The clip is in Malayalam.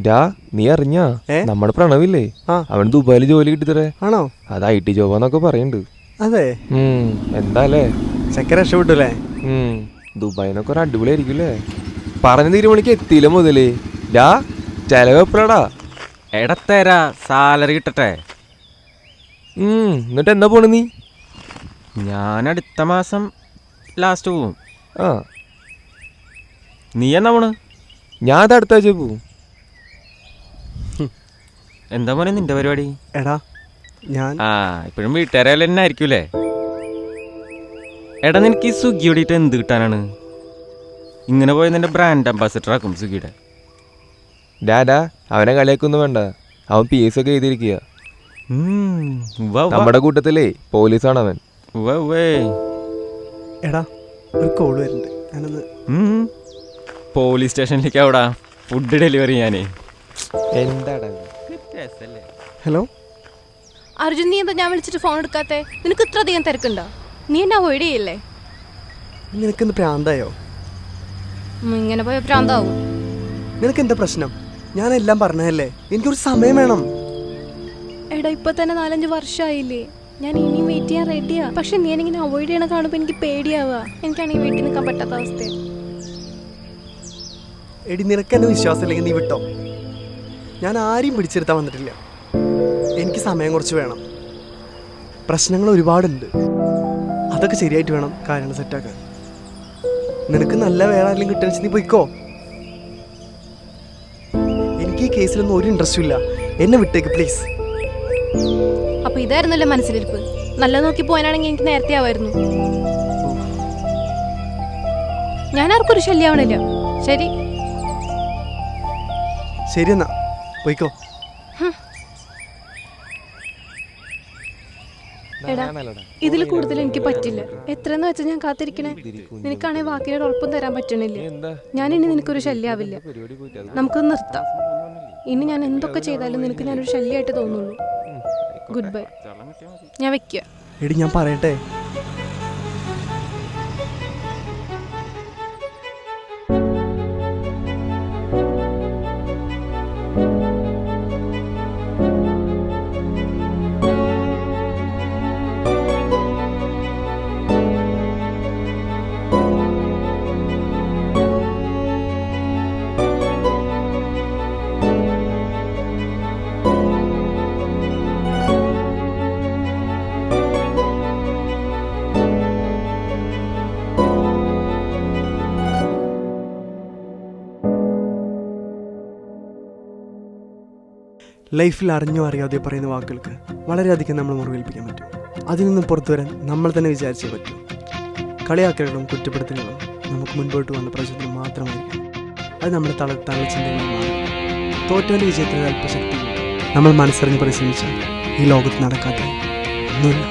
ഡാ നീ അറിഞ്ഞാ നമ്മുടെ പ്രണവില്ലേ അവൻ ദുബായില് ജോലി കിട്ടിത്തരേ. ആണോ? അത് IT ജോബാന്നൊക്കെ പറയുന്നുണ്ട്. അതെ. എന്താല്ലേ ചെക്കൻ രക്ഷപ്പെട്ടൂല്ലേ? ദുബായിന്നൊക്കെ ഒരു അടിപൊളിയായിരിക്കുംല്ലേ. പറഞ്ഞ തീരുമാനിക്ക് എത്തിയില്ല മുതലേ. ഡാ ചെലവ് എപ്പോഴാടാ? എടത്തേരാ സാലറി കിട്ടട്ടെ. എന്നിട്ട് എന്താ പോണ നീ? ഞാൻ അടുത്ത മാസം ലാസ്റ്റ് പോവും. ആ നീ എന്നാ പോണ്? ഞാൻ അത് അടുത്ത ആഴ്ച പോവും. എന്താ മോനെ നിന്റെ പരിപാടി? എടാ ഞാൻ ഇപ്പോഴും വീട്ടുകാരെല്ലാം തന്നെ ആയിരിക്കൂലേ. എടാ നിനക്ക് ഈ സ്വിഗ്ഗി ഓടിയിട്ട് എന്ത് കിട്ടാനാണ്? ഇങ്ങനെ പോയി നിന്റെ ബ്രാൻഡ് അംബാസിഡർ ആക്കും സ്വിഗ്ഗിയുടെ. ഡാ അവനെ കളിയാക്കൊന്നും വേണ്ട. അവൻ PS ഒക്കെ എഴുതിയിരിക്കുക. നമ്മുടെ കൂട്ടത്തിലേ പോലീസാണ് അവൻ. എടാ ഒരു കോള് വരുന്നുണ്ട്, ഞാനൊന്ന്. പോലീസ് സ്റ്റേഷനിലേക്ക് അവിടെ ഫുഡ് ഡെലിവറി ചെയ്യാനേ. എന്താടാ? ഹലോ അർജുൻ, നീ എന്താ ഞാൻ വിളിച്ചിട്ട് ഫോൺ എടുക്കാത്തെ? നിനക്ക് ഇത്ര അധികം തിരക്കുണ്ടോ? നീ എന്നെ അവോയ്ഡ് ചെയ്യല്ലേ? നിനക്കെന്ത് പ്രാന്തായോ? ഇങ്ങനെ പോയ പ്രാന്താവും. നിനക്ക് എന്താ പ്രശ്നം? ഞാനെല്ലാം പറഞ്ഞതല്ലേ, എനിക്കൊരു സമയം വേണം. എടാ ഇപ്പൊ തന്നെ 4-5 വർഷമായില്ലേ. ഞാൻ ഇനിയും വെയിറ്റ് ചെയ്യാൻ റെഡിയാ. പക്ഷെ നീ എനിങ്ങനെ അവോയ്ഡ് ചെയ്യണ കാണുമ്പോൾ എനിക്ക് പേടിയാവുക. എനിക്കാണെങ്കിൽ വീട്ടിൽ നിൽക്കാൻ പറ്റാത്ത അവസ്ഥ. എടി നിനക്ക് എന്നെ വിശ്വാസമില്ലെങ്കിൽ നീ വിട്ടോ. ഞാൻ ആരെയും പിടിച്ചെടുത്താൻ വന്നിട്ടില്ല. എനിക്ക് സമയം കുറച്ച് വേണം. പ്രശ്നങ്ങൾ ഒരുപാടുണ്ട്, അതൊക്കെ ശരിയായിട്ട് വേണം കാര്യങ്ങൾ സെറ്റാക്കാൻ. നിനക്ക് നല്ല വേറെ ആരെങ്കിലും കിട്ടുന്ന നീ പോയിക്കോ. എനിക്ക് ഈ കേസിലൊന്നും ഒരു ഇൻട്രസ്റ്റും ഇല്ല. എന്നെ വിട്ടേക്ക് പ്ലീസ്. അപ്പൊ ഇതായിരുന്നല്ലേ മനസ്സിലിരിപ്പ്? നല്ല നോക്കി പോയാനാണെങ്കിൽ എനിക്ക് നേരത്തെ ആവായിരുന്നു. ഞാൻ ആർക്കൊരു ശല്യാവണില്ല. ശരി ശരി എന്നാ പോയിക്കോ. എടാ ഇതിൽ കൂടുതൽ എനിക്ക് പറ്റില്ല. എത്രയെന്ന് വെച്ചാൽ ഞാൻ കാത്തിരിക്കണേ. നിനക്കാണെങ്കിൽ വാക്കിനോട് ഉറപ്പും തരാൻ പറ്റണില്ല. ഞാൻ ഇനി നിനക്കൊരു ശല്യാവില്ല. നമുക്ക് നിർത്താം. ഇനി ഞാൻ എന്തൊക്കെ ചെയ്താലും നിനക്ക് ഞാനൊരു ശല്യമായിട്ട് തോന്നുള്ളൂ. Goodbye. ഞാൻ വെക്കുക. എടി ഞാൻ പറയട്ടെ. ലൈഫിൽ അറിഞ്ഞോ അറിയാതെ പറയുന്ന വാക്കുകൾക്ക് വളരെയധികം നമ്മൾ മുറിവേൽപ്പിക്കാൻ പറ്റും. അതിൽ നിന്ന് പുറത്തു വരാൻ നമ്മൾ തന്നെ വിചാരിച്ചേ പറ്റും. കളിയാക്കലുകളും കുറ്റപ്പെടുത്തലുകളും നമുക്ക് മുൻപോട്ട് വന്ന പ്രചോദനം മാത്രമായിരിക്കും. അത് നമ്മുടെ തളർത്താനുള്ള ചിന്തകളിൽ മാറും. തോറ്റവൻ്റെ വിജയത്തിന് അല്പശക്തി നമ്മൾ മനസ്സറിഞ്ഞ് പരിശ്രമിച്ചാൽ ഈ ലോകത്ത് നടക്കാത്ത ഒന്നുമില്ല.